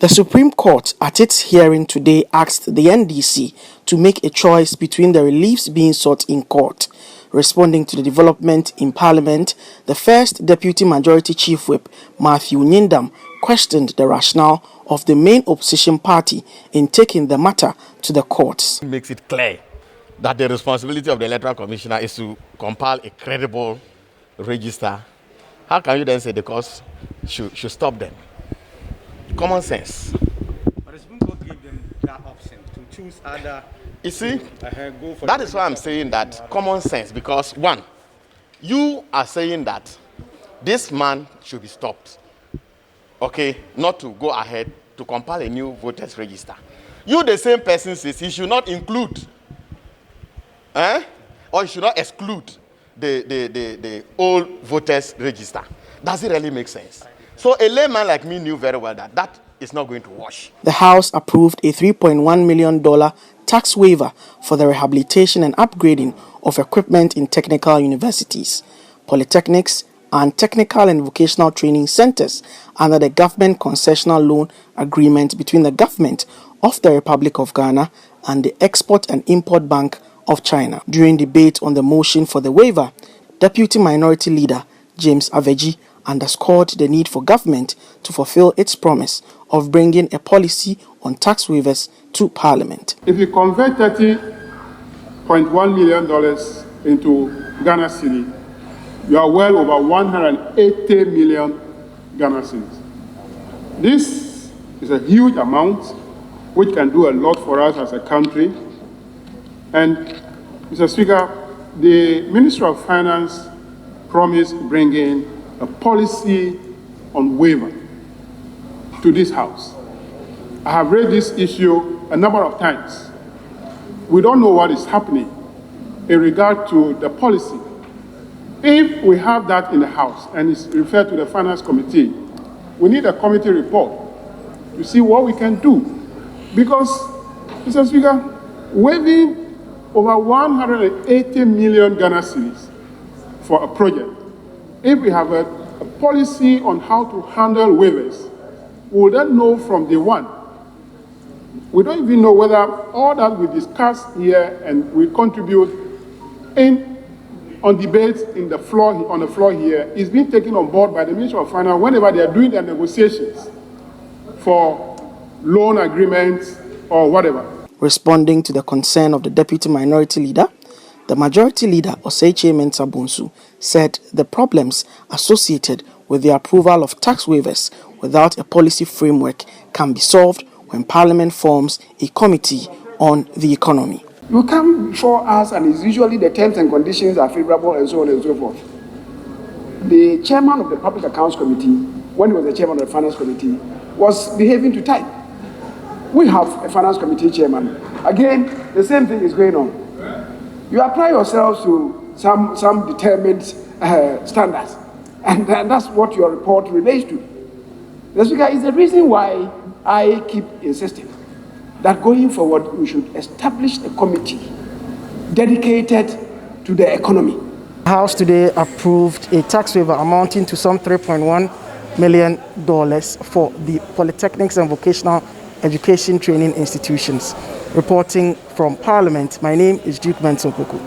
The Supreme Court, at its hearing today, asked the NDC to make a choice between the reliefs being sought in court. Responding to the development in Parliament, the first Deputy Majority Chief Whip, Matthew Nyindam, questioned the rationale of the main opposition party in taking the matter to the courts. It makes it clear that the responsibility of the Electoral Commissioner is to compile a credible register. How can you then say the courts should stop them? Common sense. But the Supreme Court gave them that option to choose other. You see, that is why I'm saying that common sense, because one, you are saying that this man should be stopped, okay, not to go ahead to compile a new voters register. You, the same person, says he should not include, or he should not exclude the old voters register. Does it really make sense? So a layman like me knew very well that that is not going to wash. The House approved a $3.1 million tax waiver for the rehabilitation and upgrading of equipment in technical universities, polytechnics, and technical and vocational training centers under the government concessional loan agreement between the government of the Republic of Ghana and the Export and Import Bank of China. During debate on the motion for the waiver, Deputy Minority Leader James Aveji underscored the need for government to fulfill its promise of bringing a policy on tax waivers to Parliament. If you convert $30.1 million into Ghana cedi, you are well over 180 million Ghana cedis. This is a huge amount which can do a lot for us as a country. And, Mr. Speaker, the Minister of Finance promised bringing a policy on waiver to this House. I have raised this issue a number of times. We don't know what is happening in regard to the policy. If we have that in the House and it's referred to the Finance Committee, we need a committee report to see what we can do. Because, Mr. Speaker, waiving over 180 million Ghana cedis for a project, if we have a policy on how to handle waivers, we will then know from day one. We don't even know whether all that we discuss here and we contribute on debates on the floor here is being taken on board by the Ministry of Finance whenever they are doing their negotiations for loan agreements or whatever. Responding to the concern of the Deputy Minority Leader, the Majority Leader, Oseiche Mensah Bonsu, said the problems associated with the approval of tax waivers without a policy framework can be solved when Parliament forms a committee on the economy. You come before us and it's usually the terms and conditions are favorable and so on and so forth. The chairman of the Public Accounts Committee, when he was the chairman of the Finance Committee, was behaving to type. We have a Finance Committee chairman. Again, the same thing is going on. You apply yourselves to some determined standards, and that's what your report relates to. The Speaker, is the reason why I keep insisting that going forward we should establish a committee dedicated to the economy. The House today approved a tax waiver amounting to some $3.1 million for the polytechnics and vocational education training institutions. Reporting from Parliament, my name is Duke Benson Kuku.